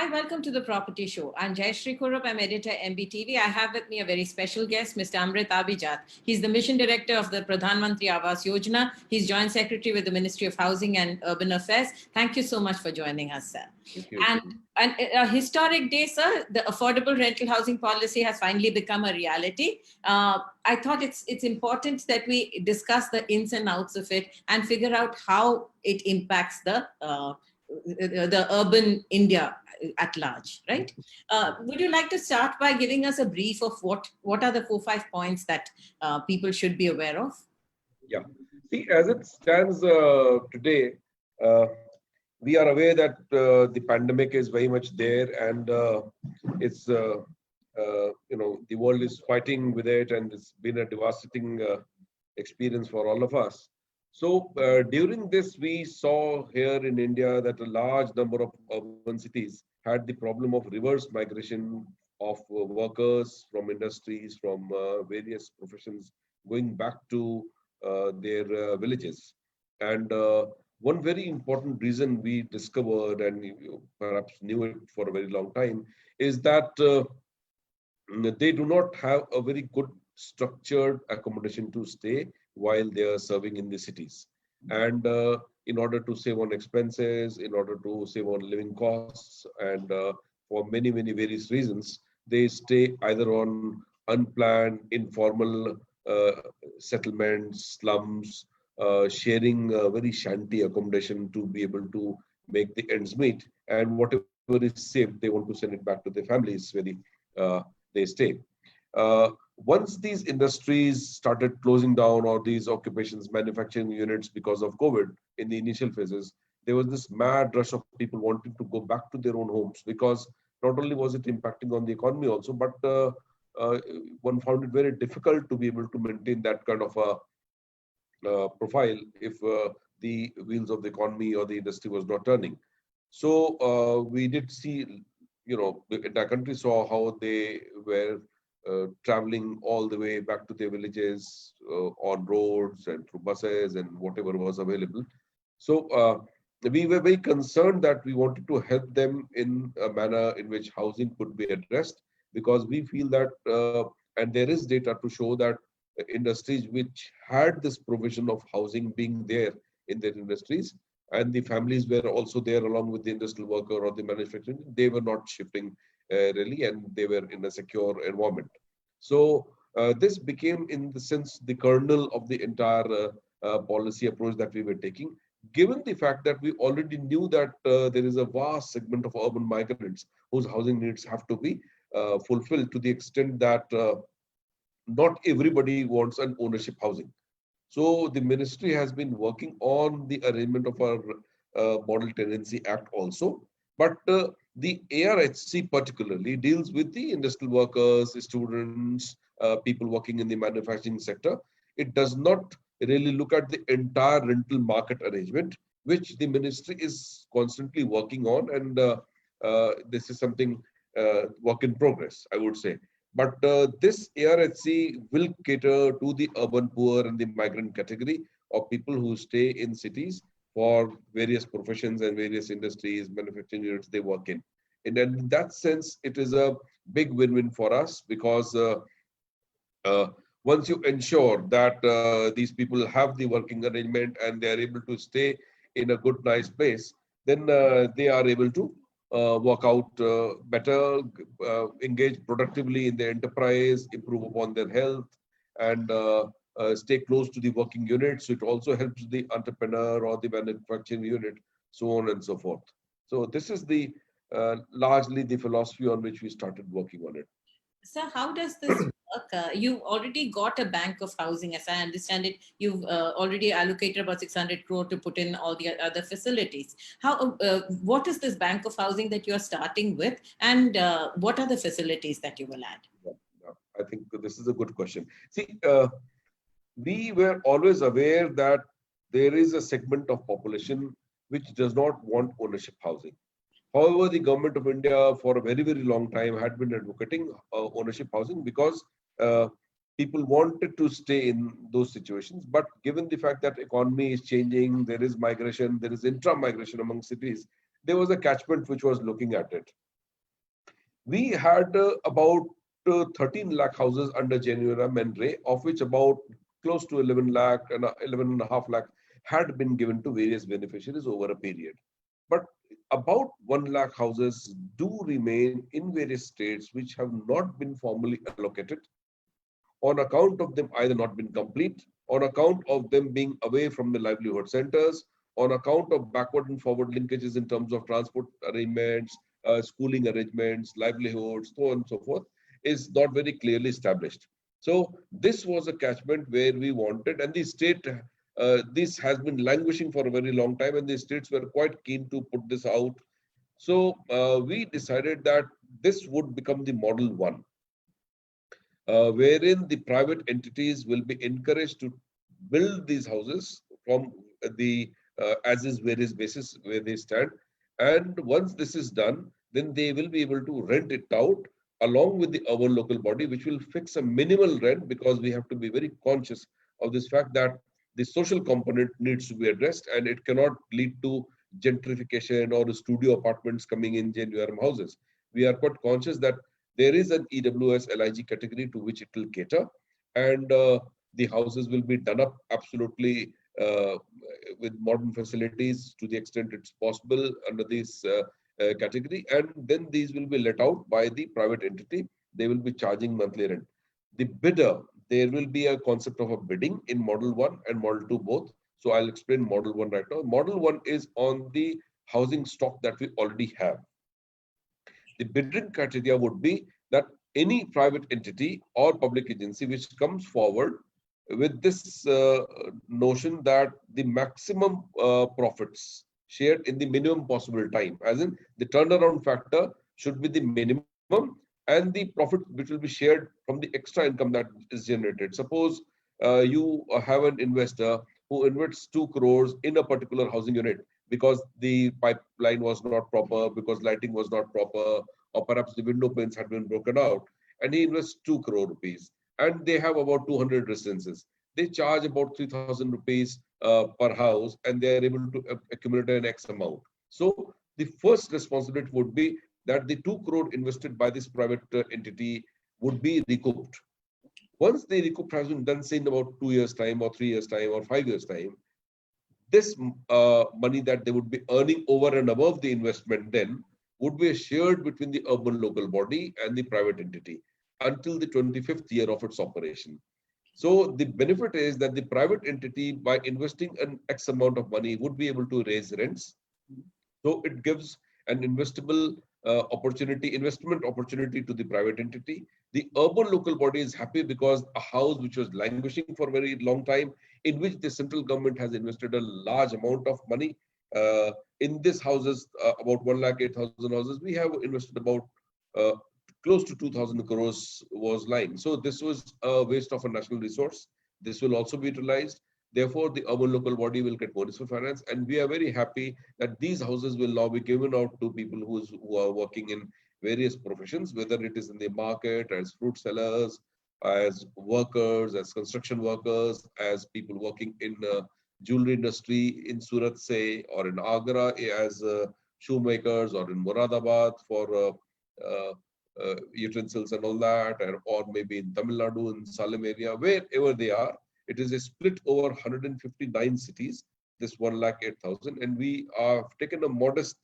Hi, welcome to the Property Show. I'm Shri Amrit. I'm editor MBTV. I have with me a very special guest, Mr. Amrit Abhijat. He's the mission director of the Pradhan Mantri Awas Yojana. He's joint secretary with the Ministry of Housing and Urban Affairs. Thank you so much for joining us, sir. Thank you. And a historic day, sir. The affordable rental housing policy has finally become a reality. I thought it's important that we discuss the ins and outs of it and figure out how it impacts the urban India at large, right? Would you like to start by giving us a brief of what are the 4-5 points that people should be aware of? Yeah. See, as it stands today, we are aware that the pandemic is very much there, and it's the world is fighting with it, and it's been a devastating experience for all of us. So during this, we saw here in India that a large number of urban cities had the problem of reverse migration of workers from industries, from various professions, going back to their villages. And one very important reason we discovered, and you perhaps knew it for a very long time, is that they do not have a very good structured accommodation to stay while they are serving in the cities. And in order to save on expenses, in order to save on living costs, and for many various reasons, they stay either on unplanned, informal settlements, slums, sharing very shanty accommodation to be able to make the ends meet. And whatever is saved, they want to send it back to their families where they stay. Once these industries started closing down, or these occupations, manufacturing units, because of COVID in the initial phases, there was this mad rush of people wanting to go back to their own homes, because not only was it impacting on the economy also, but one found it very difficult to be able to maintain that kind of a profile if the wheels of the economy or the industry was not turning. So we did see, the entire country saw how they were traveling all the way back to their villages on roads and through buses and whatever was available. So we were very concerned that we wanted to help them in a manner in which housing could be addressed, because we feel that, and there is data to show that industries which had this provision of housing being there in their industries, and the families were also there along with the industrial worker or the manufacturing, they were not shifting really, and they were in a secure environment. So this became, in the sense, the kernel of the entire policy approach that we were taking, given the fact that we already knew that there is a vast segment of urban migrants whose housing needs have to be fulfilled, to the extent that not everybody wants an ownership housing. So the ministry has been working on the arrangement of our Model Tenancy Act also. But the ARHC particularly deals with the industrial workers, students, people working in the manufacturing sector. It does not really look at the entire rental market arrangement, which the ministry is constantly working on. And this is something work in progress, I would say. But this ARHC will cater to the urban poor and the migrant category of people who stay in cities for various professions and various industries, manufacturing units they work in. And then in that sense, it is a big win-win for us, because once you ensure that these people have the working arrangement and they are able to stay in a good, nice place, then they are able to work out better, engage productively in their enterprise, improve upon their health, and stay close to the working unit. So it also helps the entrepreneur or the manufacturing unit, so on and so forth. So this is the largely the philosophy on which we started working on it. So how does this work? You've already got a bank of housing, as I understand it. You've already allocated about 600 crore to put in all the other facilities. What is this bank of housing that you're starting with, and what are the facilities that you will add? Yeah, I think this is a good question. See, we were always aware that there is a segment of population which does not want ownership housing. However, the government of India for a very long time had been advocating ownership housing, because people wanted to stay in those situations. But given the fact that economy is changing, there is migration, there is intra-migration among cities, there was a catchment which was looking at it. We had about 13 lakh houses under JS&MD, of which about close to 11 lakh and 11.5 lakh had been given to various beneficiaries over a period. But about 1 lakh houses do remain in various states which have not been formally allocated on account of them either not been complete, on account of them being away from the livelihood centers, on account of backward and forward linkages in terms of transport arrangements, schooling arrangements, livelihoods, so on and so forth, is not very clearly established. So this was a catchment where we wanted, and the state, this has been languishing for a very long time, and the states were quite keen to put this out. So we decided that this would become the model one, wherein the private entities will be encouraged to build these houses from the as is various basis where they stand. And once this is done, then they will be able to rent it out along with the urban local body, which will fix a minimal rent, because we have to be very conscious of this fact that the social component needs to be addressed, and it cannot lead to gentrification or studio apartments coming in JNURM houses. We are quite conscious that there is an EWS LIG category to which it will cater, and the houses will be done up absolutely with modern facilities to the extent it's possible under this category, and then these will be let out by the private entity. They will be charging monthly rent. The bidder, there will be a concept of a bidding in Model 1 and Model 2 both. So I'll explain Model 1 right now. Model 1 is on the housing stock that we already have. The bidding criteria would be that any private entity or public agency which comes forward with this notion that the maximum profits shared in the minimum possible time, as in the turnaround factor should be the minimum, and the profit which will be shared from the extra income that is generated. Suppose you have an investor who invests 2 crores in a particular housing unit because the pipeline was not proper, because lighting was not proper, or perhaps the window panes had been broken out, and he invests 2 crore rupees, and they have about 200 residences. They charge about 3,000 rupees per house, and they are able to accumulate an X amount. So the first responsibility would be that the 2 crore invested by this private entity would be recouped. Once the recoup has been done, say in about 2 years' time, or 3 years' time, or 5 years' time, this money that they would be earning over and above the investment then would be shared between the urban local body and the private entity until the 25th year of its operation. So the benefit is that the private entity, by investing an X amount of money, would be able to raise rents. So it gives an investment opportunity to the private entity. The urban local body is happy because a house which was languishing for a very long time, in which the central government has invested a large amount of money. In these houses, about 1,08,000 houses, we have invested about uh, close to 2,000 crores was lying. So this was a waste of a national resource. This will also be utilized. Therefore, the urban local body will get municipal finance, and we are very happy that these houses will now be given out to people who are working in various professions, whether it is in the market, as fruit sellers, as workers, as construction workers, as people working in jewelry industry in Surat, say, or in Agra as shoemakers, or in Moradabad for utensils and all that, or maybe in Tamil Nadu, in Salem area, wherever they are. It is a split over 159 cities, this 1,08,000, and we have taken a modest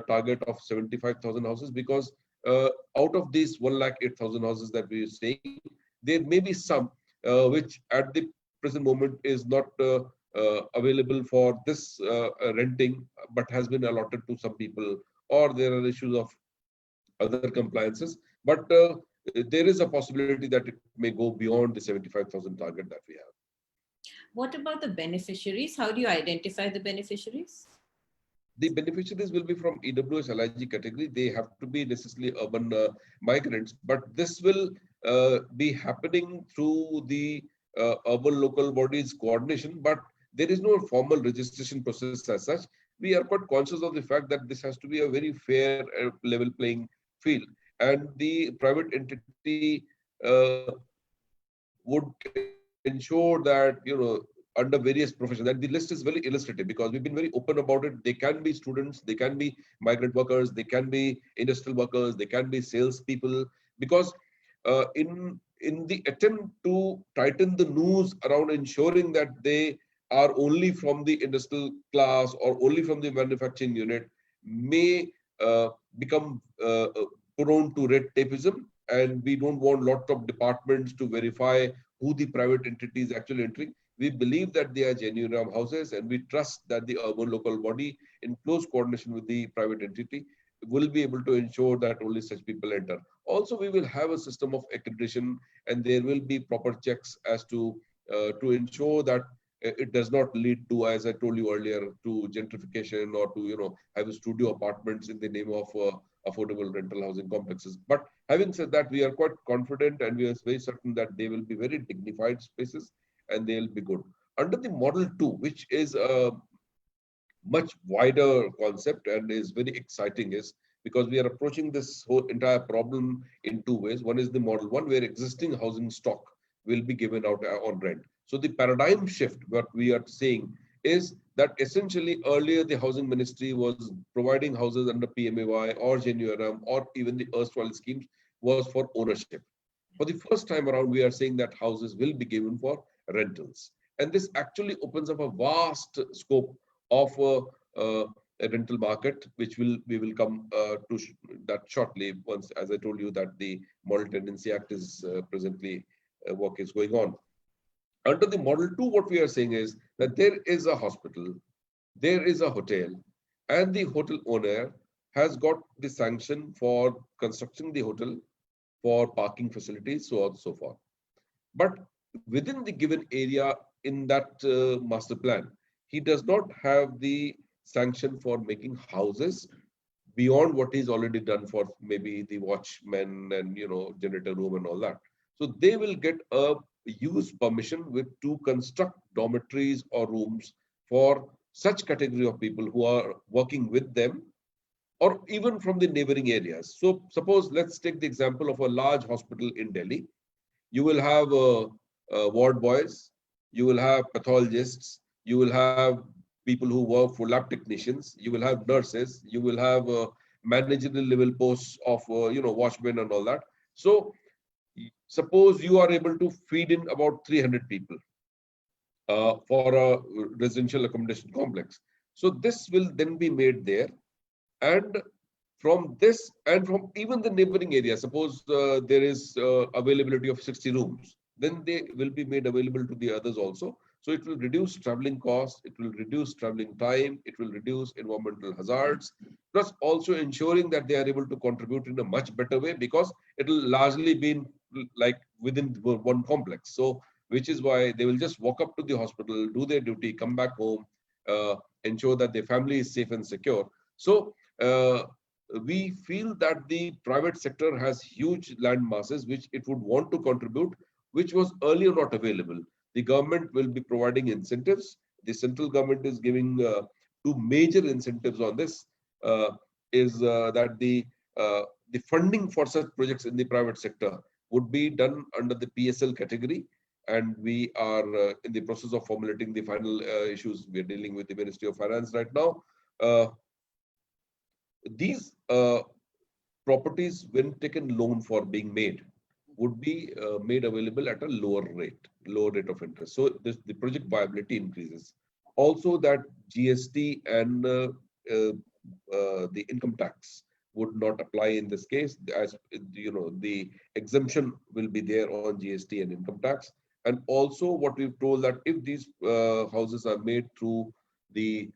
target of 75,000 houses, because out of these 1,08,000 houses that we are saying, there may be some which at the present moment is not available for this renting, but has been allotted to some people, or there are issues of other compliances. But there is a possibility that it may go beyond the 75,000 target that we have. What about the beneficiaries? How do you identify the beneficiaries? The beneficiaries will be from EWS LIG category. They have to be necessarily urban migrants, but this will be happening through the urban local bodies coordination, but there is no formal registration process as such. We are quite conscious of the fact that this has to be a very fair level playing field, and the private entity would ensure that, under various professions. And the list is very illustrative because we've been very open about it. They can be students, they can be migrant workers, they can be industrial workers, they can be salespeople. Because in the attempt to tighten the noose around ensuring that they are only from the industrial class or only from the manufacturing unit, may become prone to red tapeism, and we don't want lot of departments to verify who the private entity is actually entering. We believe that they are genuine houses, and we trust that the urban local body, in close coordination with the private entity, will be able to ensure that only such people enter. Also, we will have a system of accreditation, and there will be proper checks as to ensure that it does not lead to, as I told you earlier, to gentrification or to have studio apartments in the name of affordable rental housing complexes. But having said that, we are quite confident and we are very certain that they will be very dignified spaces and they'll be good. Under the model 2, which is a much wider concept and is very exciting, is because we are approaching this whole entire problem in two ways. One is the model 1, where existing housing stock will be given out on rent. So the paradigm shift, what we are saying, is that essentially earlier the housing ministry was providing houses under PMAY or JS&MD or even the erstwhile schemes was for ownership. For the first time around, we are saying that houses will be given for rentals. And this actually opens up a vast scope of a rental market, which we will come to that shortly once, as I told you, that the Model Tenancy Act is presently work is going on. Under the Model 2, what we are saying is that there is a hospital, there is a hotel, and the hotel owner has got the sanction for constructing the hotel, for parking facilities, so on and so forth. But within the given area in that master plan, he does not have the sanction for making houses beyond what is already done for maybe the watchmen and generator room and all that. So they will get a use permission to construct dormitories or rooms for such category of people who are working with them or even from the neighboring areas. So suppose, let's take the example of a large hospital in Delhi. You will have ward boys, you will have pathologists, you will have people who work for lab technicians, you will have nurses, you will have managerial level posts of watchmen and all that. So suppose you are able to feed in about 300 people for a residential accommodation complex. So this will then be made there, and from this and from even the neighboring area, suppose there is availability of 60 rooms, then they will be made available to the others also. So it will reduce traveling costs, it will reduce traveling time, it will reduce environmental hazards, plus also ensuring that they are able to contribute in a much better way, because it will largely be like within one complex. So which is why they will just walk up to the hospital, do their duty, come back home, ensure that their family is safe and secure. So we feel that the private sector has huge land masses which it would want to contribute, which was earlier not available. The government will be providing incentives. The central government is giving two major incentives on this. That the funding for such projects in the private sector would be done under the PSL category, and we are in the process of formulating the final issues. We are dealing with the Ministry of Finance right now. These properties, when taken loan for being made, would be made available at a lower rate of interest. So the project viability increases. Also, that GST and the income tax would not apply in this case, as the exemption will be there on GST and income tax. And also, what we've told, that if these houses are made through the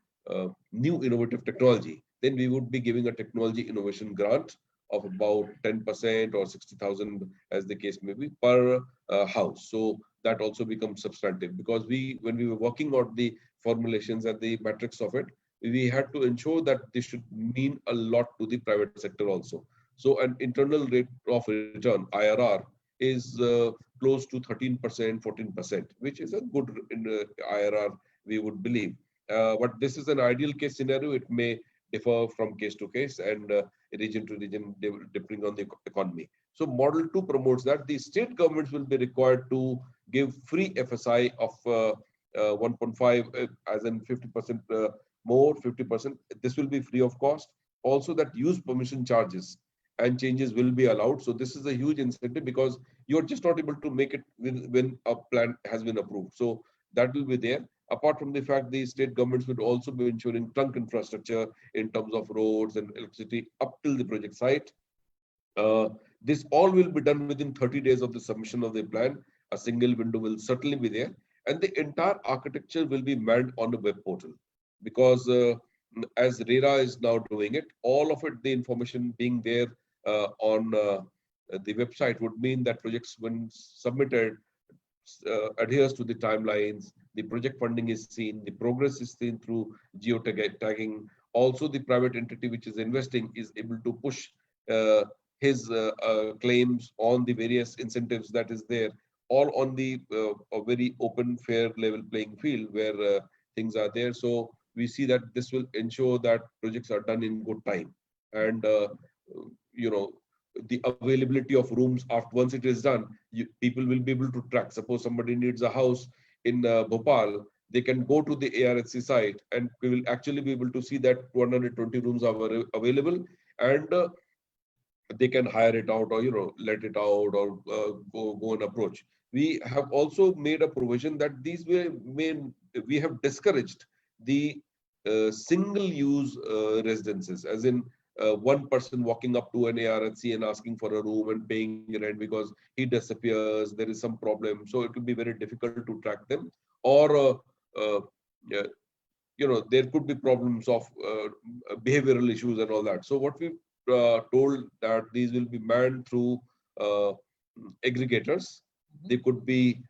new innovative technology, then we would be giving a technology innovation grant of about 10% or 60,000, as the case may be, per house. So that also becomes substantive, because when we were working on the formulations and the metrics of it, we had to ensure that this should mean a lot to the private sector also. So an internal rate of return, IRR, is close to 13%, 14%, which is a good IRR, we would believe. But this is an ideal case scenario. It may differ from case to case and region to region, depending on the economy. So Model 2 promotes that the state governments will be required to give free FSI of 1.5, as in 50% more, 50%. This will be free of cost. Also, that use permission charges and changes will be allowed. So this is a huge incentive because you're just not able to make it when a plan has been approved. So that will be there. Apart from the fact the state governments would also be ensuring trunk infrastructure in terms of roads and electricity up till the project site. Uh, this all will be done within 30 days of the submission of the plan. A single window will certainly be there, and the entire architecture will be manned on the web portal. Because as RERA is now doing it, all of it, the information being there on the website would mean that projects, when submitted, adheres to the timelines, the project funding is seen, the progress is seen through geotagging. Also, the private entity which is investing is able to push uh, his claims on the various incentives that is there, all on the a very open, fair, level playing field where things are there. So we see that this will ensure that projects are done in good time, and you know, the availability of rooms after once it is done, people will be able to track. Suppose somebody needs a house in Bhopal, they can go to the ARHC site and we will actually be able to see that 120 rooms are available, and they can hire it out, or let it out, or go and approach. We have also made a provision that these we have discouraged the single use residences, as in one person walking up to an ARHC and asking for a room and paying rent because he disappears, there is some problem, so it will be very difficult to track them. Or uh, yeah, there could be problems of behavioral issues and all that. So what we told that these will be manned through uh, aggregators. They could be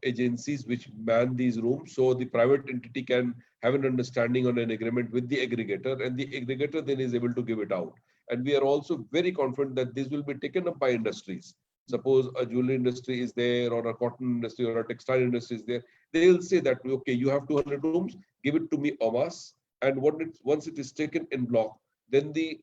agencies which man these rooms, so the private entity can have an understanding on an agreement with the aggregator, and the aggregator then is able to give it out. And we are also very confident that this will be taken up by industries. Suppose a jewelry industry is there, or a cotton industry, or a textile industry is there, they'll say that, okay, you have 200 rooms, give it to me en masse. And once it is taken in block, then the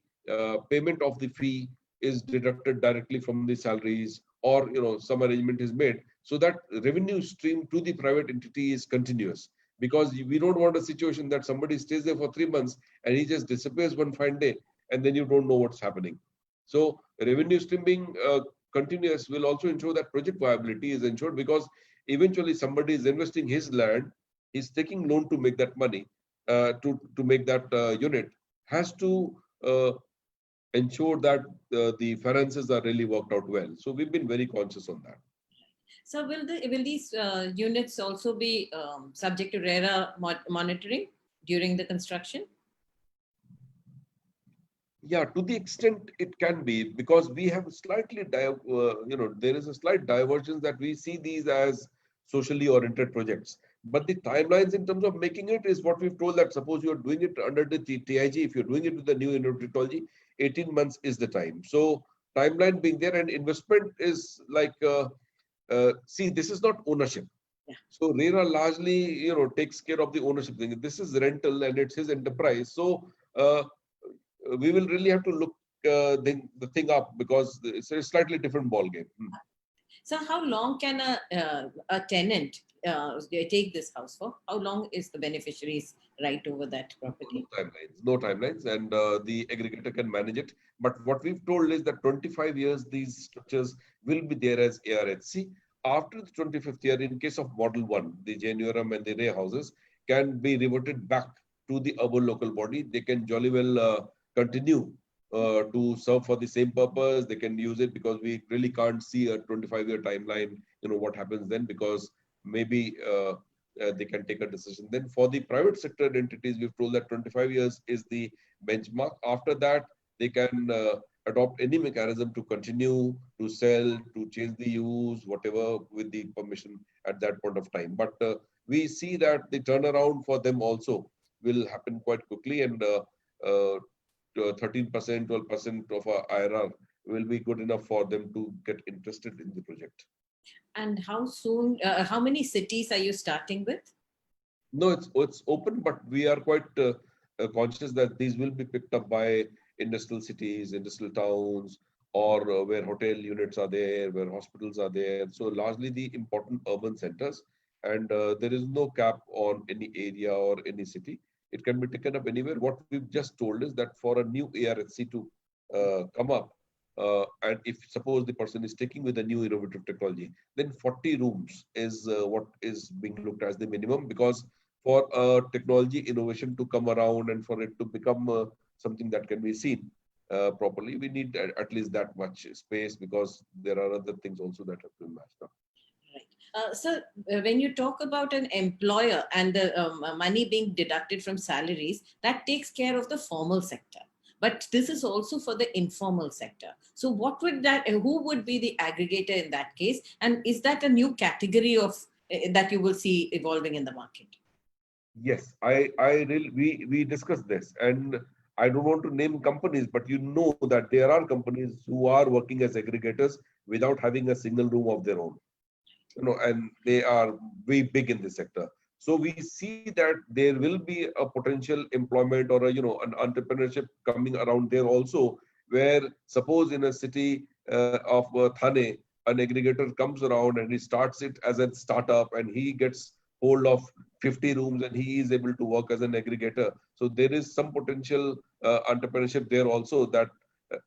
payment of the fee is deducted directly from the salaries, or some arrangement is made, so that revenue stream to the private entity is continuous. Because we don't want a situation that somebody stays there for 3 months and he just disappears one fine day, and then you don't know what's happening. So revenue stream being continuous will also ensure that project viability is ensured, because eventually somebody is investing his land, he's taking loan to make that money, to make that unit, has to uh, ensure that the finances are really worked out well. So we've been very conscious on that. So will these units also be subject to RERA monitoring during the construction? Yeah, to the extent it can be, because we have slightly, there is a slight divergence that we see these as socially oriented projects. But the timelines in terms of making it is what we've told, that suppose you're doing it under the TIG, if you're doing it with the new innovative technology, 18 months is the time. So timeline being there, and investment is like, see, this is not ownership. Yeah. So RERA largely, takes care of the ownership thing. This is rental and it's his enterprise. So we will really have to look the thing up, because it's a slightly different ball game. So how long can a tenant take this house for? How long is the beneficiary's right over that property? No timelines, and the aggregator can manage it. But what we've told is that 25 years these structures will be there as ARHC. After the 25th year, in case of Model 1, the JS&MD and the Ray houses can be reverted back to the urban local body. They can jolly well continue to serve for the same purpose. They can use it, because we really can't see a 25-year timeline, what happens then, because maybe they can take a decision. Then for the private sector entities, we've told that 25 years is the benchmark. After that, they can adopt any mechanism to continue to sell, to change the use, whatever, with the permission at that point of time. But we see that the turnaround for them also will happen quite quickly, and 13%, 12% of our IRR will be good enough for them to get interested in the project. And how soon, how many cities are you starting with? No, it's open, but we are quite conscious that these will be picked up by industrial cities, industrial towns, or where hotel units are there, where hospitals are there. So largely the important urban centers. and there is no cap on any area or any city. It can be taken up anywhere. What we've just told is that for a new ARHC to come up, and if suppose the person is taking with a new innovative technology, then 40 rooms is what is being looked as the minimum, because for technology innovation to come around and for it to become something that can be seen properly, we need at least that much space, because there are other things also that have to be matched up. So, when you talk about an employer and the money being deducted from salaries, that takes care of the formal sector. But this is also for the informal sector. So, what would that? Who would be the aggregator in that case? And is that a new category of that you will see evolving in the market? Yes, we discussed this, and I don't want to name companies, but you know that there are companies who are working as aggregators without having a single room of their own, and they are way big in this sector. So we see that there will be a potential employment or an entrepreneurship coming around there also, where suppose in a city of Thane, an aggregator comes around and he starts it as a startup, and he gets hold of 50 rooms and he is able to work as an aggregator. So there is some potential entrepreneurship there also, that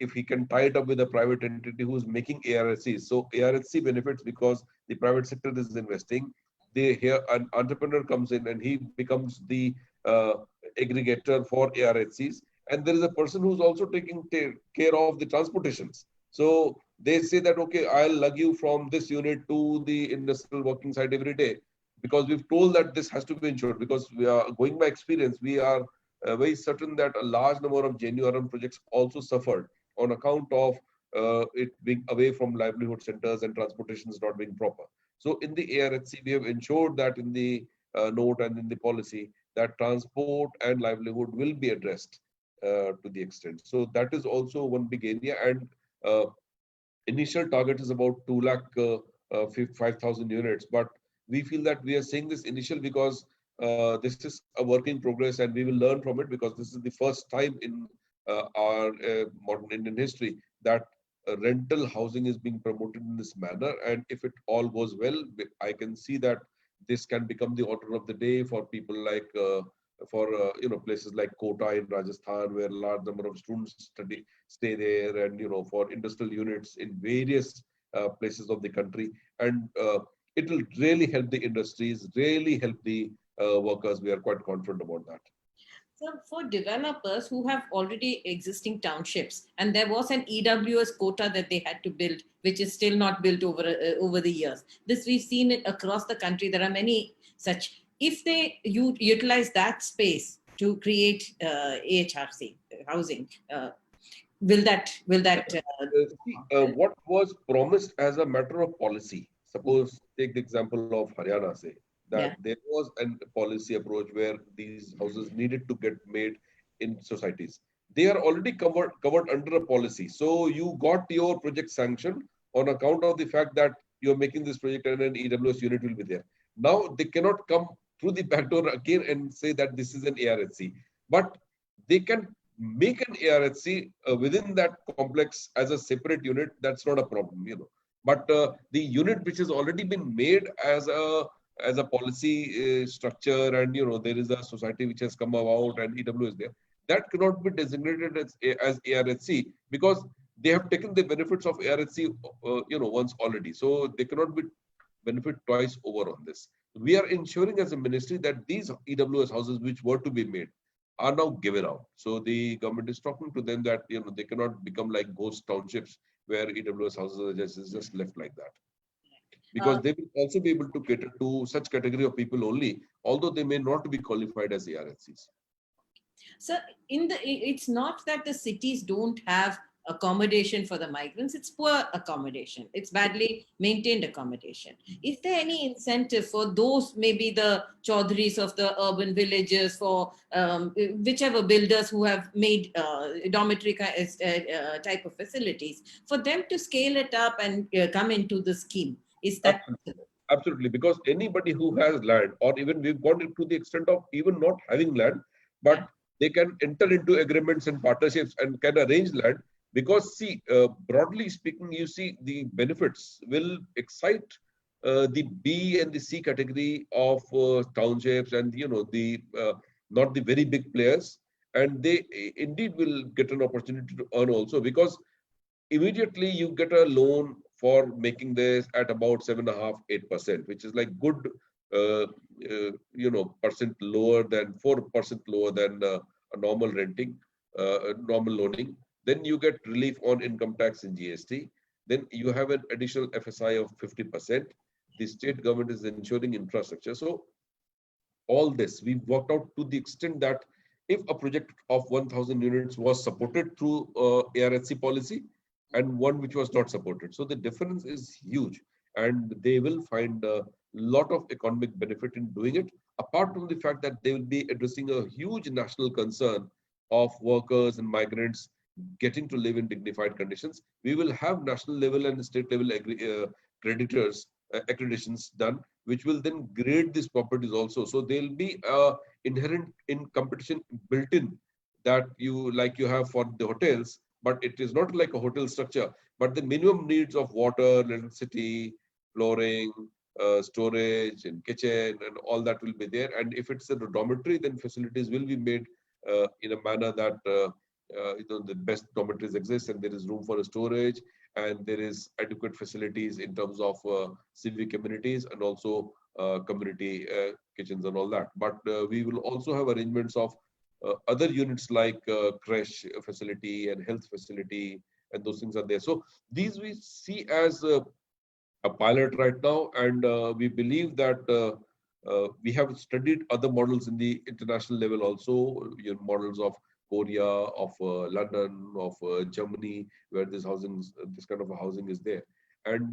if he can tie it up with a private entity who's making ARHCs. So ARHC benefits because the private sector is investing. They here an entrepreneur comes in and he becomes the aggregator for ARHCs, and there is a person who's also taking care of the transportations. So they say that, okay, I'll lug you from this unit to the industrial working site every day, because we've told that this has to be insured, because we are going by experience. We are very certain that a large number of JN-URM projects also suffered on account of it being away from livelihood centers and transportation is not being proper. So in the ARHC, we have ensured that in the note and in the policy that transport and livelihood will be addressed to the extent. So that is also one big area, and initial target is about 2,05,000 units. But we feel that we are saying this initial because this is a work in progress, and we will learn from it, because this is the first time in our modern Indian history that rental housing is being promoted in this manner. And if it all goes well, I can see that this can become the order of the day for people like places like Kota in Rajasthan, where a large number of students stay there, and for industrial units in various places of the country. And it will really help the industries, really help the workers. We are quite confident about that. So for developers who have already existing townships, and there was an EWS quota that they had to build, which is still not built over the years. This we've seen it across the country. There are many such. If they utilize that space to create AHRC housing, will that what was promised as a matter of policy? Suppose take the example of Haryana, say yeah. that there was a policy approach where these houses needed to get made in societies. They are already covered under a policy. So you got your project sanctioned on account of the fact that you're making this project and an EWS unit will be there. Now they cannot come through the back door again and say that this is an ARHC, but they can make an ARHC within that complex as a separate unit. That's not a problem. But the unit which has already been made as a policy structure, and there is a society which has come about and EW is there, that cannot be designated as ARHC, because they have taken the benefits of ARHC once already. So they cannot be benefit twice over on this. We are ensuring as a ministry that these EWS houses which were to be made are now given out. So the government is talking to them that they cannot become like ghost townships where EWS houses are just left like that. Because they will also be able to cater to such category of people only, although they may not be qualified as ARHCs. So it's not that the cities don't have accommodation for the migrants, it's poor accommodation, it's badly maintained accommodation. Is there any incentive for those, maybe the chaudhris of the urban villages, for whichever builders who have made dormitory type of facilities, for them to scale it up and come into the scheme? Is that Absolutely, because anybody who has land, or even we've gone to the extent of even not having land, but they can enter into agreements and partnerships and can arrange land. Because see, broadly speaking, you see the benefits will excite the B and the C category of townships and the not the very big players, and they indeed will get an opportunity to earn also, because immediately you get a loan for making this at about 7.5, 8%, which is like good, percent lower than 4% lower than a normal renting, normal loaning. Then you get relief on income tax and GST. Then you have an additional FSI of 50%. The state government is ensuring infrastructure. So all this we've worked out to the extent that if a project of 1,000 units was supported through ARHC policy and one which was not supported, so the difference is huge, and they will find a lot of economic benefit in doing it, apart from the fact that they will be addressing a huge national concern of workers and migrants getting to live in dignified conditions. We will have national level and state level creditors accreditations done, which will then grade these properties also. So there'll be inherent in competition built in that you have for the hotels, but it is not like a hotel structure, but the minimum needs of water, electricity, flooring, storage and kitchen and all that will be there. And if it's a dormitory, then facilities will be made in a manner that the best dormitories exist and there is room for storage and there is adequate facilities in terms of civic amenities and also community kitchens and all that. But we will also have arrangements of other units like creche facility and health facility, and those things are there. So these we see as a pilot right now, and we believe that we have studied other models in the international level also, models of Korea, of London, of Germany, where this kind of a housing is there. And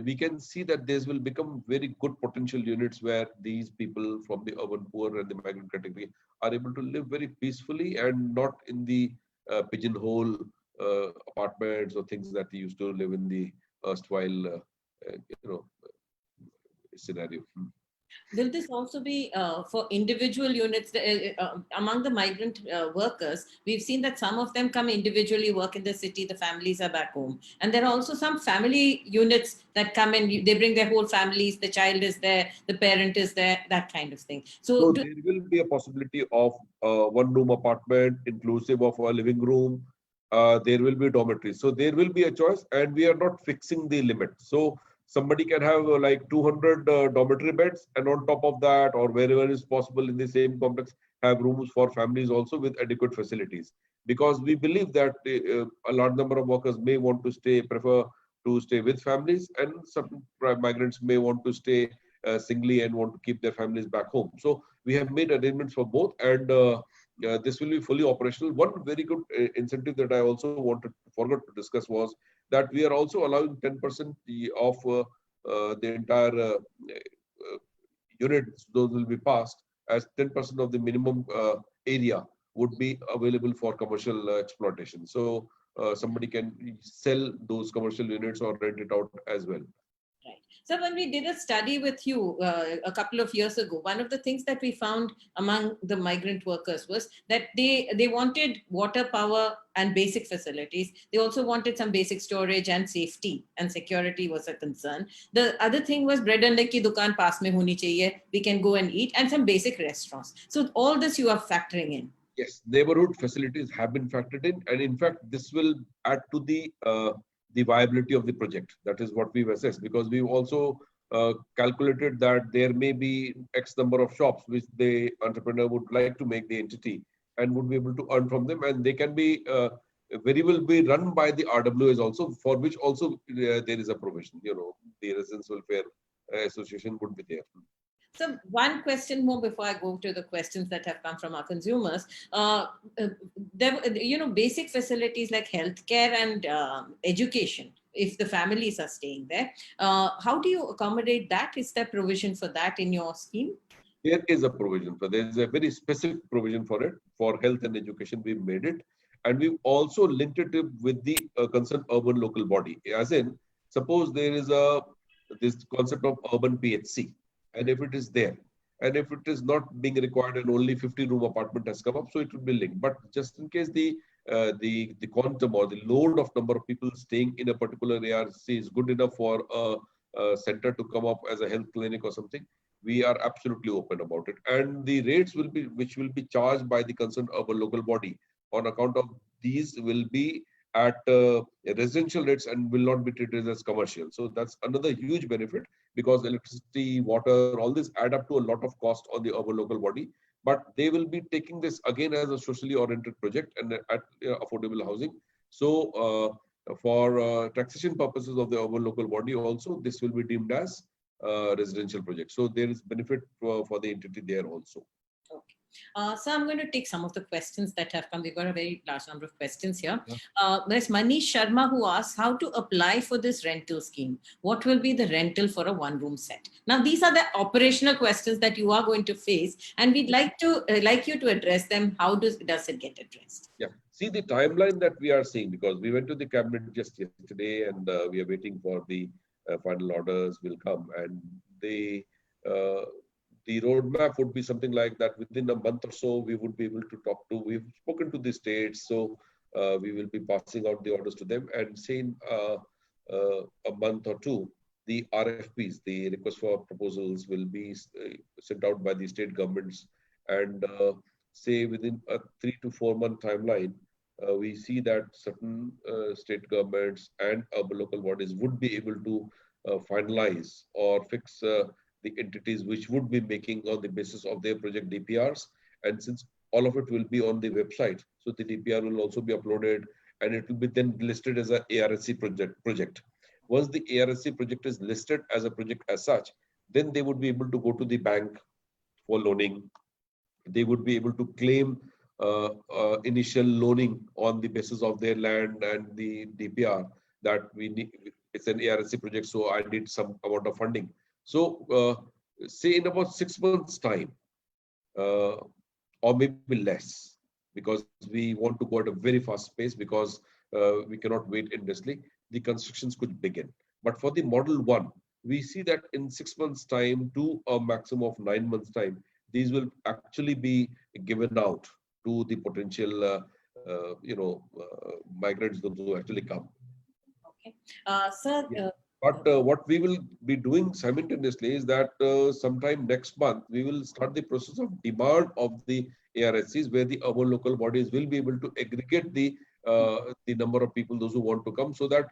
we can see that these will become very good potential units where these people from the urban poor and the migrant category are able to live very peacefully and not in the pigeonhole apartments or things that they used to live in the erstwhile, scenario. Will this also be for individual units? Among the migrant workers, we've seen that some of them come individually, work in the city, the families are back home. And there are also some family units that come in, they bring their whole families, the child is there, the parent is there, that kind of thing. So there will be a possibility of one-room apartment inclusive of a living room. There will be dormitories. So there will be a choice, and we are not fixing the limit. So somebody can have like 200 dormitory beds, and on top of that, or wherever is possible in the same complex, have rooms for families also with adequate facilities. Because we believe that a large number of workers may want to prefer to stay with families, and some migrants may want to stay singly and want to keep their families back home. So we have made arrangements for both, and this will be fully operational. One very good incentive that I also forgot to discuss was that we are also allowing 10% of the entire units, those will be passed as 10% of the minimum area would be available for commercial exploitation. So somebody can sell those commercial units or rent it out as well. Right. So when we did a study with you a couple of years ago, one of the things that we found among the migrant workers was that they wanted water, power, and basic facilities. They also wanted some basic storage, and safety and security was a concern. The other thing was bread and ki dukaan paas mein honi chahiye. We can go and eat, and some basic restaurants. So all this you are factoring in. Yes, neighborhood facilities have been factored in, and in fact, this will add to the viability of the project. That is what we've assessed, because we've also calculated that there may be X number of shops which the entrepreneur would like to make the entity and would be able to earn from them, and they can be very well be run by the RWAs also, for which also there is a provision. The Residents Welfare Association would be there. So one question more before I go to the questions that have come from our consumers. Basic facilities like healthcare and education, if the families are staying there, how do you accommodate that? Is there provision for that in your scheme? There is a provision for. There is a very specific provision for it. For health and education, we've made it. And we've also linked it with the concerned urban local body. As in, suppose there is this concept of urban PHC. And if it is there, and if it is not being required and only 50-room apartment has come up, so it will be linked. But just in case the quantum or the load of number of people staying in a particular ARC is good enough for a center to come up as a health clinic or something, we are absolutely open about it. And the rates will be, which will be charged by the concerned urban local body on account of these, will be at residential rates and will not be treated as commercial. So that's another huge benefit, because electricity, water, all this add up to a lot of cost on the urban local body. But they will be taking this again as a socially oriented project and at affordable housing. So for taxation purposes of the urban local body also, this will be deemed as residential project. So there is benefit for the entity there also. Okay. So I'm going to take some of the questions that have come. We've got a very large number of questions here. Yeah. There's Manish Sharma who asks how to apply for this rental scheme. What will be the rental for a one-room set? Now, these are the operational questions that you are going to face, and we'd like you to address them. How does it get addressed? Yeah. See the timeline that we are seeing, because we went to the cabinet just yesterday, and we are waiting for the final orders will come, and the roadmap would be something like that. Within a month or so, we would be able to talk to. We've spoken to the states, so we will be passing out the orders to them, and say in a month or two, the RFPs, the request for proposals, will be sent out by the state governments, and say within a 3 to 4 month timeline, we see that certain state governments and urban local bodies would be able to finalize or fix the entities which would be making on the basis of their project DPRs. And since all of it will be on the website, so the DPR will also be uploaded, and it will be then listed as a ARHC project. Once the ARHC project is listed as a project as such, then they would be able to go to the bank for loaning. They would be able to claim initial loaning on the basis of their land and the DPR that we need. It's an ARHC project, so I need some amount of funding. So say in about 6 months time, or maybe less, because we want to go at a very fast pace, because we cannot wait endlessly, the constructions could begin. But for the model 1, we see that in 6 months time to a maximum of 9 months time, these will actually be given out to the potential migrants, those who actually come. Okay. Sir, yeah. But what we will be doing simultaneously is that sometime next month, we will start the process of demand of the ARHCs, where the urban local bodies will be able to aggregate the number of people, those who want to come, so that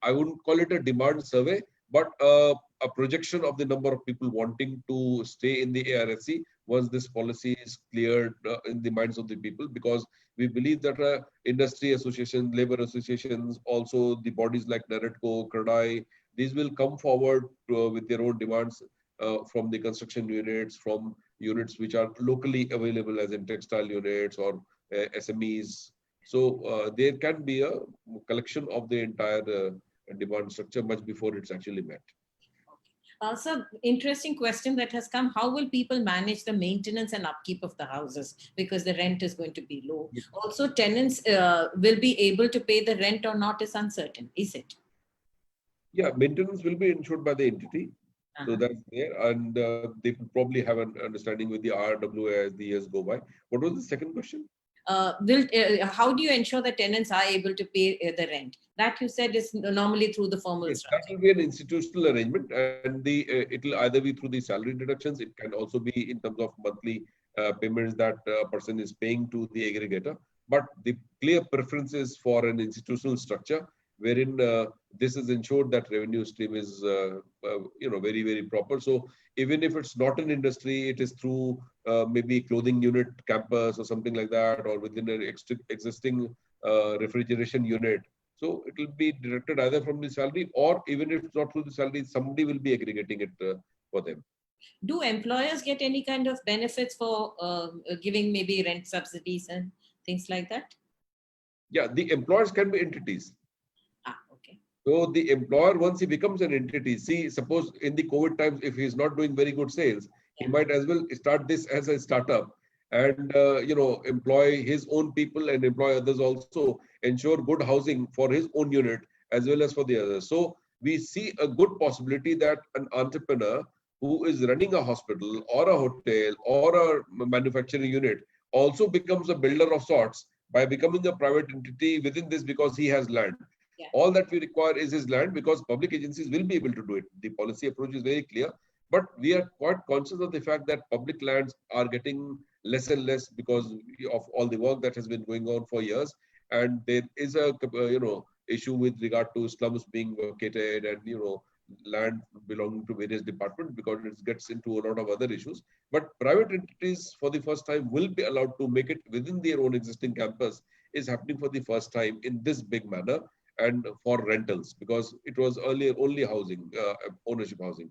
I wouldn't call it a demand survey, but a projection of the number of people wanting to stay in the ARHC once this policy is cleared in the minds of the people. Because we believe that industry associations, labor associations, also the bodies like NAREDCO, CREDAI, these will come forward with their own demands from the construction units, from units which are locally available as in textile units or SMEs. So there can be a collection of the entire demand structure much before it's actually met. So, interesting question that has come. How will people manage the maintenance and upkeep of the houses? Because the rent is going to be low. Yes. Also, tenants will be able to pay the rent or not is uncertain, is it? Yeah, maintenance will be insured by the entity. So that's there. And they will probably have an understanding with the RWA as the years go by. What was the second question? How do you ensure that tenants are able to pay the rent? That you said is normally through the formal structure. That will be an institutional arrangement, and it will either be through the salary deductions. It can also be in terms of monthly payments that a person is paying to the aggregator. But the clear preference is for an institutional structure, wherein this is ensured that revenue stream is very, very proper. So even if it's not an industry, it is through maybe clothing unit campus or something like that, or within an existing refrigeration unit. So it will be deducted either from the salary, or even if it's not through the salary, somebody will be aggregating it for them. Do employers get any kind of benefits for giving maybe rent subsidies and things like that? Yeah, the employers can be entities. Okay. So the employer, once he becomes an entity, see, suppose in the COVID times, if he's not doing very good sales, he might as well start this as a startup and employ his own people and employ others also, ensure good housing for his own unit as well as for the others. So we see a good possibility that an entrepreneur who is running a hospital or a hotel or a manufacturing unit also becomes a builder of sorts by becoming a private entity within this, because he has land. Yeah. All that we require is his land, because public agencies will be able to do it. The policy approach is very clear, but we are quite conscious of the fact that public lands are getting less and less because of all the work that has been going on for years. And there is a issue with regard to slums being vacated and land belonging to various departments, because it gets into a lot of other issues. But private entities for the first time will be allowed to make it within their own existing campus, is happening for the first time in this big manner, and for rentals, because it was earlier only housing, ownership housing.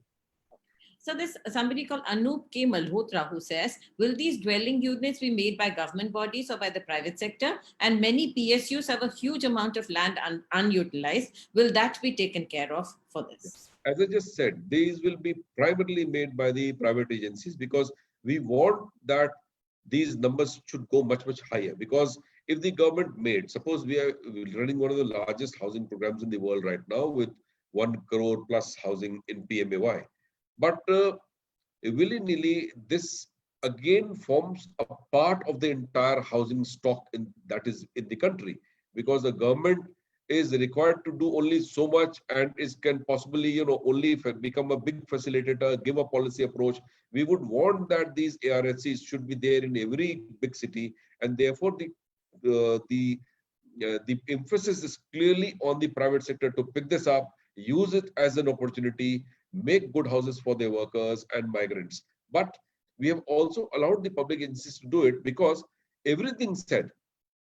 So there's somebody called Anup K. Malhotra who says, will these dwelling units be made by government bodies or by the private sector? And many PSUs have a huge amount of land unutilized. Will that be taken care of for this? As I just said, these will be primarily made by the private agencies, because we want that these numbers should go much, much higher. Because if the government made, suppose we are running one of the largest housing programs in the world right now with 1 crore plus housing in PMAY. But willy-nilly, this again forms a part of the entire housing stock that is in the country, because the government is required to do only so much, and can possibly only become a big facilitator, give a policy approach. We would want that these ARHCs should be there in every big city, and therefore the emphasis is clearly on the private sector to pick this up, use it as an opportunity, make good houses for their workers and migrants. But we have also allowed the public agencies to do it, because everything said,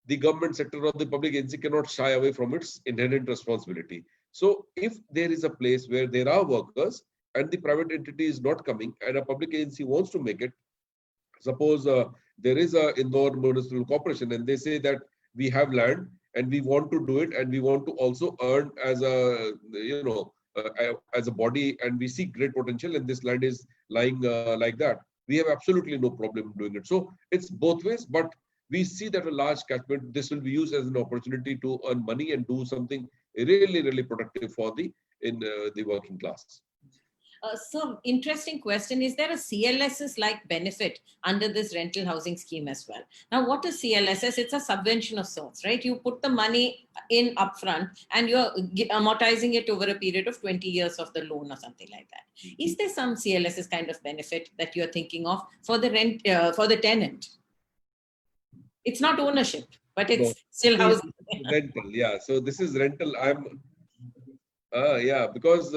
the government sector or the public agency cannot shy away from its inherent responsibility. So if there is a place where there are workers and the private entity is not coming, and a public agency wants to make it, suppose there is a Indore Municipal Corporation and they say that we have land and we want to do it, and we want to also earn as a as a body, and we see great potential, and this land is lying like that, we have absolutely no problem doing it. So it's both ways, but we see that a large catchment, this will be used as an opportunity to earn money and do something really, really productive for the working class. So interesting question. Is there a CLSS like benefit under this rental housing scheme as well? Now, what is CLSS? It's a subvention of sorts, right? You put the money in upfront and you're amortizing it over a period of 20 years of the loan or something like that. Is there some CLSS kind of benefit that you're thinking of for the rent, for the tenant? It's not ownership, but it's still housing. Rental, yeah. So this is rental. Yeah, because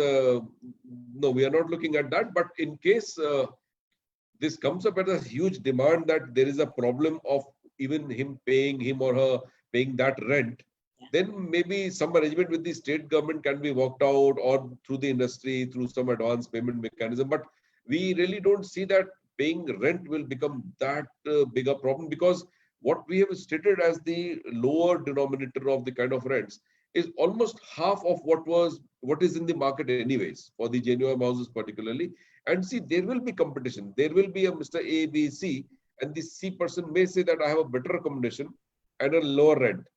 no, we are not looking at that. But in case this comes up at a huge demand that there is a problem of even him or her paying that rent, then maybe some arrangement with the state government can be worked out, or through the industry, through some advance payment mechanism. But we really don't see that paying rent will become that big a problem, because what we have stated as the lower denominator of the kind of rents is almost half of what is in the market anyways, for the genuine houses particularly. And see, there will be competition. There will be a Mr. A, B, C, and the C person may say that I have a better accommodation and a lower rent.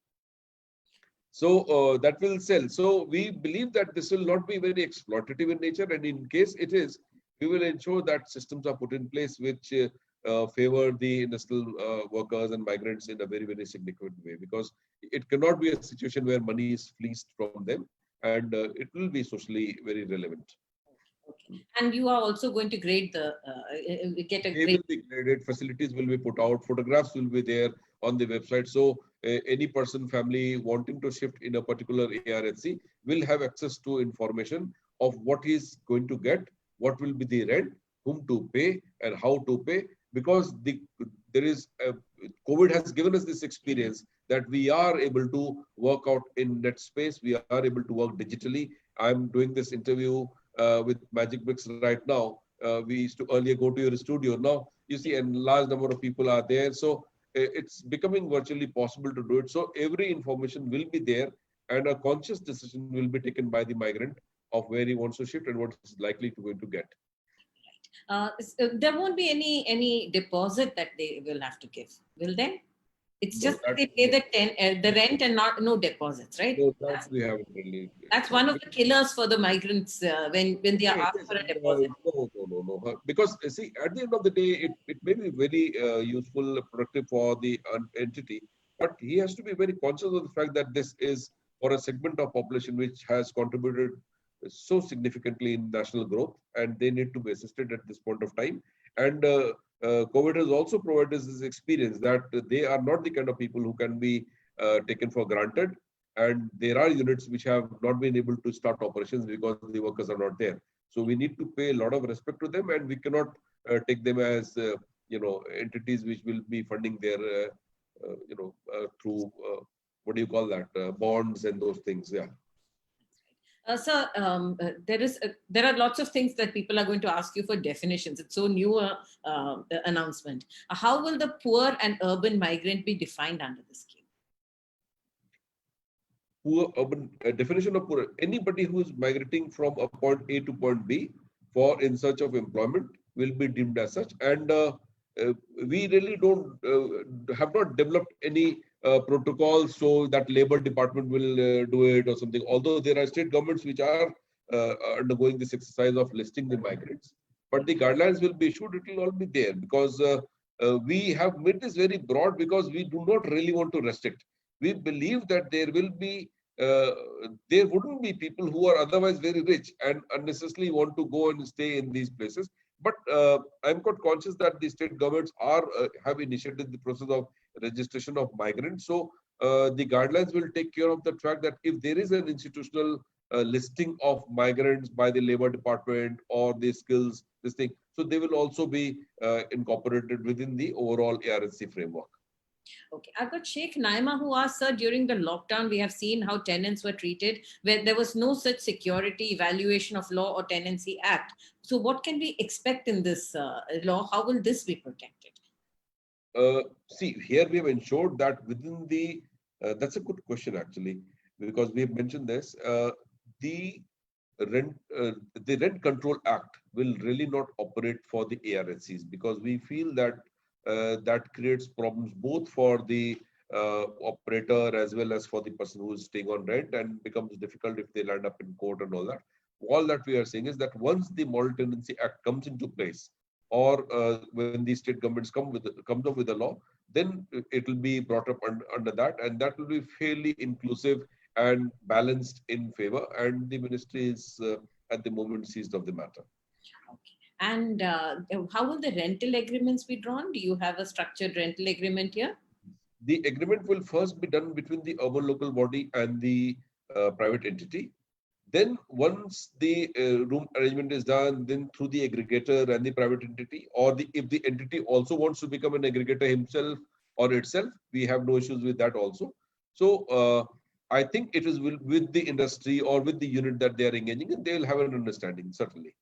So that will sell. So we believe that this will not be very exploitative in nature, and in case it is, we will ensure that systems are put in place which favor the industrial workers and migrants in a very, very significant way, because it cannot be a situation where money is fleeced from them, and it will be socially very relevant. Okay. And you are also going to grade the, get a grade. They will be graded, facilities will be put out, photographs will be there on the website. So any person, family wanting to shift in a particular ARHC will have access to information of what he's going to get, what will be the rent, whom to pay, and how to pay. Because COVID has given us this experience that we are able to work out in net space. We are able to work digitally. I'm doing this interview with Magic Bricks right now. We used to earlier go to your studio. Now you see a large number of people are there. So it's becoming virtually possible to do it. So every information will be there, and a conscious decision will be taken by the migrant of where he wants to shift and what is likely to going to get. There won't be any deposit that they will have to give, will there? It's just they pay the rent and no deposits, right? No, we haven't really. That's one of the killers for the migrants when they are asked for a deposit. No. Because see, at the end of the day, it may be very useful, productive for the entity, but he has to be very conscious of the fact that this is for a segment of population which has contributed so significantly in national growth, and they need to be assisted at this point of time. And COVID has also provided us this experience that they are not the kind of people who can be taken for granted. And there are units which have not been able to start operations because the workers are not there. So we need to pay a lot of respect to them, and we cannot take them as entities which will be funding their through what do you call that, bonds and those things. Yeah. Sir, there are lots of things that people are going to ask you for definitions. It's so new announcement. How will the poor and urban migrant be defined under the scheme? Poor urban definition of poor: anybody who is migrating from a point A to point B for in search of employment will be deemed as such. And we really don't have not developed any protocol so that labor department will do it or something, although there are state governments which are undergoing this exercise of listing the migrants, but the guidelines will be issued. It will all be there, because we have made this very broad because we do not really want to restrict. We believe that there will be there wouldn't be people who are otherwise very rich and unnecessarily want to go and stay in these places. But I'm quite conscious that the state governments are have initiated the process of registration of migrants. So the guidelines will take care of the fact that if there is an institutional listing of migrants by the labor department or the skills, this thing, so they will also be incorporated within the overall ARHC framework. Okay, I've got Sheikh Naima who asked, sir, during the lockdown, we have seen how tenants were treated, where there was no such security evaluation of law or tenancy act. So what can we expect in this law? How will this be protected? See, here we have ensured that within the, that's a good question actually, because we have mentioned this, the Rent Control Act will really not operate for the ARHCs, because we feel that that creates problems both for the operator as well as for the person who is staying on rent, and becomes difficult if they land up in court and all that. All that we are saying is that once the Model Tenancy Act comes into place, or when the state governments comes up with a law, then it will be brought up under that, and that will be fairly inclusive and balanced in favor. And the ministry is at the moment seized of the matter. Okay. And how will the rental agreements be drawn? Do you have a structured rental agreement here? The agreement will first be done between the urban local body and the private entity. Then once the room arrangement is done, then through the aggregator and the private entity, or if the entity also wants to become an aggregator himself or itself, we have no issues with that also. So I think it is with the industry or with the unit that they are engaging in, they will have an understanding, certainly.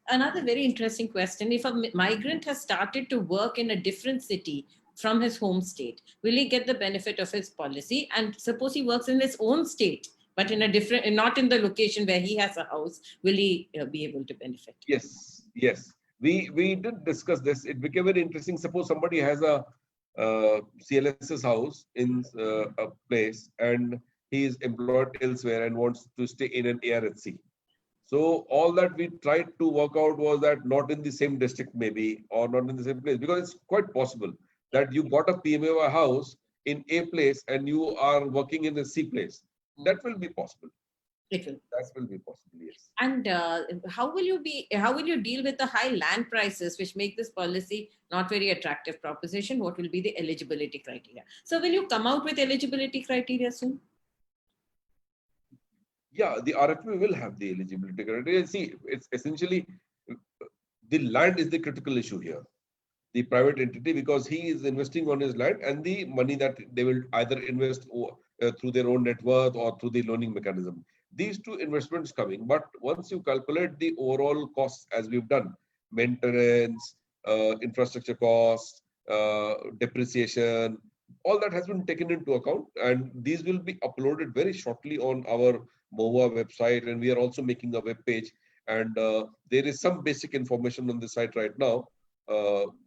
Another very interesting question. If a migrant has started to work in a different city from his home state, will he get the benefit of his policy? And suppose he works in his own state, but in a different, not in the location where he has a house, will he be able to benefit? Yes, yes. We did discuss this. It became very interesting. Suppose somebody has a CLS's house in a place, and he is employed elsewhere and wants to stay in an ARHC. So all that we tried to work out was that not in the same district maybe, or not in the same place, because it's quite possible that you got a PMAY house in A place and you are working in a C place. That will be possible. It will. That will be possible, yes. And how will you deal with the high land prices, which make this policy not very attractive proposition? What will be the eligibility criteria? So will you come out with eligibility criteria soon? Yeah, the RFP will have the eligibility criteria. See, it's essentially the land is the critical issue here. The private entity, because he is investing on his land, and the money that they will either invest through their own net worth or through the loaning mechanism. These two investments coming, but once you calculate the overall costs as we've done, maintenance, infrastructure costs, depreciation, all that has been taken into account, and these will be uploaded very shortly on our MOA website, and we are also making a web page, and there is some basic information on the site right now.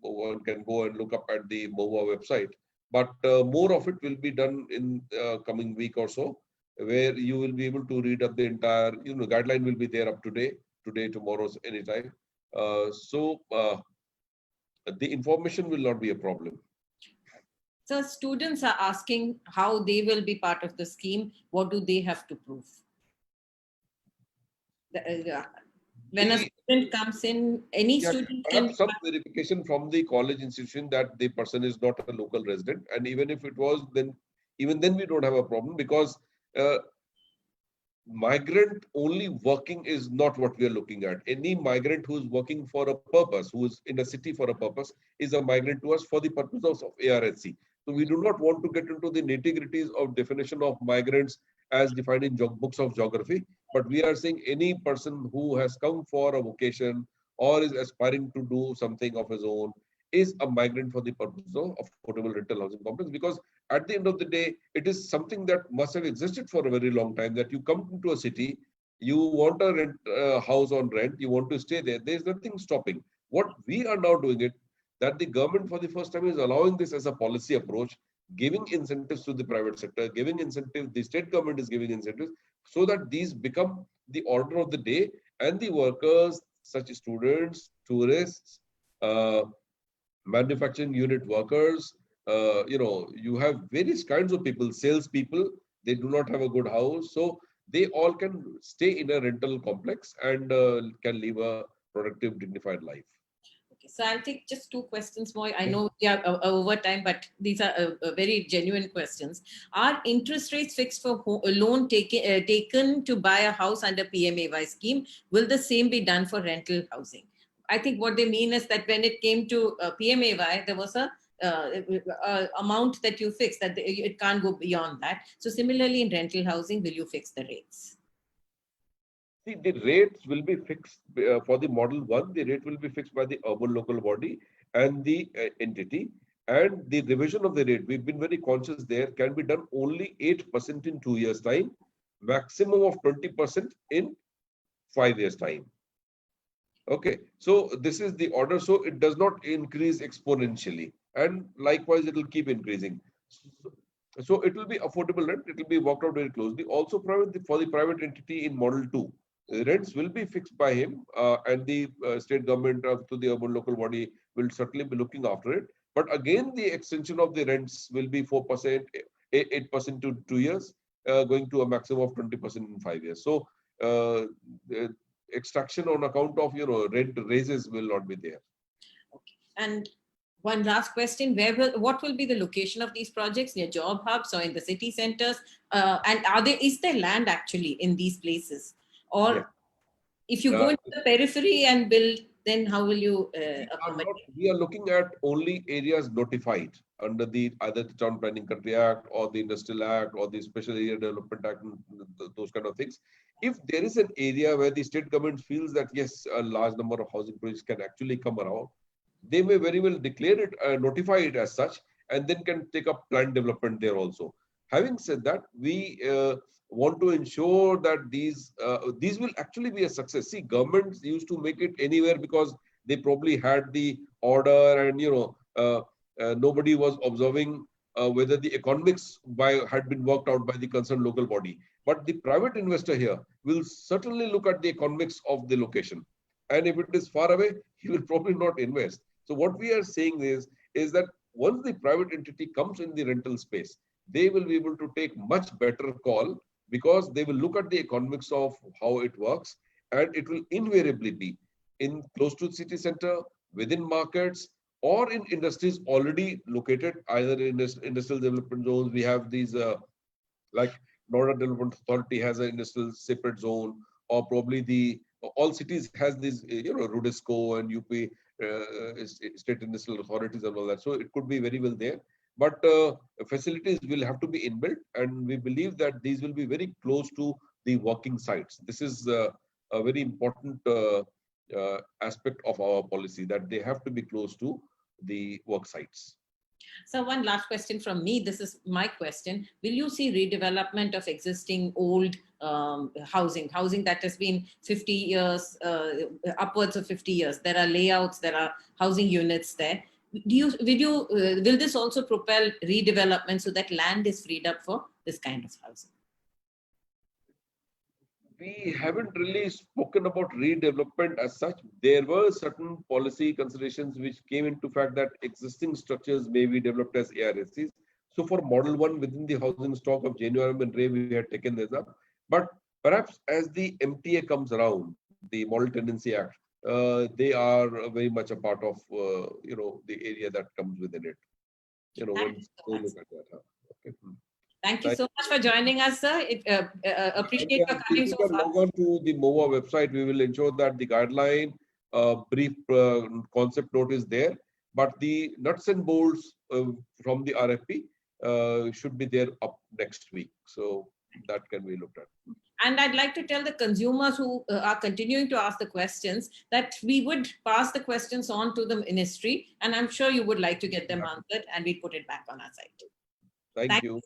One can go and look up at the MOA website, but more of it will be done in coming week or so, where you will be able to read up the entire, guideline will be there up today, tomorrow's anytime. So the information will not be a problem. So students are asking how they will be part of the scheme. What do they have to prove? When a The, student comes in, any yeah, student have can. some verification from the college institution that the person is not a local resident, and even if it was, then even then we don't have a problem, because uh, migrant only working is not what we are looking at. Any migrant who is working for a purpose, who is in a city for a purpose, is a migrant to us for the purpose of ARHC. So we do not want to get into the nitty-gritties of definition of migrants as defined in books of geography, but we are saying any person who has come for a vocation or is aspiring to do something of his own is a migrant for the purpose of affordable rental housing complex. Because at the end of the day, it is something that must have existed for a very long time, that you come into a city, you want a house on rent, you want to stay there. There's nothing stopping. What we are now doing it, that the government for the first time is allowing this as a policy approach, giving incentives to the private sector, giving incentives, the state government is giving incentives, so that these become the order of the day, and the workers, such as students, tourists, uh, manufacturing unit workers, you have various kinds of people, salespeople, they do not have a good house. So they all can stay in a rental complex and can live a productive, dignified life. Okay, so I'll take just two questions more. I know we are over time, but these are very genuine questions. Are interest rates fixed for a loan taken to buy a house under PMAY scheme? Will the same be done for rental housing? I think what they mean is that when it came to PMAY, there was a amount that you fix, that it can't go beyond that. So similarly in rental housing, will you fix the rates? See, the rates will be fixed for the model one. The rate will be fixed by the urban local body and the entity. And the revision of the rate, we've been very conscious there, can be done only 8% in 2 years' time, maximum of 20% in 5 years' time. Okay, so this is the order. So it does not increase exponentially. And likewise, it will keep increasing. So it will be affordable rent. It will be worked out very closely. Also, for the private entity in Model 2, rents will be fixed by him, and the state government to the urban local body will certainly be looking after it. But again, the extension of the rents will be 4%, 8% to 2 years, going to a maximum of 20% in 5 years. So the extraction on account of rent raises will not be there. Okay. And one last question: what will be the location of these projects, near job hubs or in the city centers? And is there land actually in these places, Yeah. or if you go into the periphery and build, then how will you accommodate? We are looking at only areas notified under the either the Town Planning Country Act or the Industrial Act or the Special Area Development Act, those kind of things. If there is an area where the state government feels that yes, a large number of housing projects can actually come around, they may very well declare it, notify it as such, and then can take up planned development there also. Having said that, we want to ensure that these will actually be a success. See, governments used to make it anywhere because they probably had the order, and nobody was observing whether the economics had been worked out by the concerned local body. But the private investor here will certainly look at the economics of the location, and if it is far away, he will probably not invest. So what we are saying is that once the private entity comes in the rental space, they will be able to take much better call, because they will look at the economics of how it works, and it will invariably be in close to the city center, within markets, or in industries already located either in industrial development zones. We have these like Northern Development Authority has an industrial separate zone, or probably the all cities has these RUDESCO and UP state industrial authorities and all that. So it could be very well there, but facilities will have to be inbuilt, and we believe that these will be very close to the working sites. This is a very important aspect of our policy, that they have to be close to the work sites. So one last question from me. This is my question. Will you see redevelopment of existing old housing that has been 50 years, upwards of 50 years? There are layouts, there are housing units there. Will this also propel redevelopment so that land is freed up for this kind of housing? we haven't really spoken about redevelopment as such. There were certain policy considerations which came into fact that existing structures may be developed as ARHCs. So for Model 1 within the housing stock of JS&MD and Ray, we had taken this up. But perhaps as the MTA comes around, the Model Tenancy Act, they are very much a part of the area that comes within it. Thank Once you so they much. look at that. Okay. Thank you Thank so much for joining us, sir. Appreciate your coming People so can far. log on to the MOA website. We will ensure that the guideline, brief concept note is there, but the nuts and bolts from the RFP should be there up next week. So that can be looked at. And I'd like to tell the consumers who are continuing to ask the questions that we would pass the questions on to the ministry, and I'm sure you would like to get them answered, and we put it back on our site. Thank Thank you.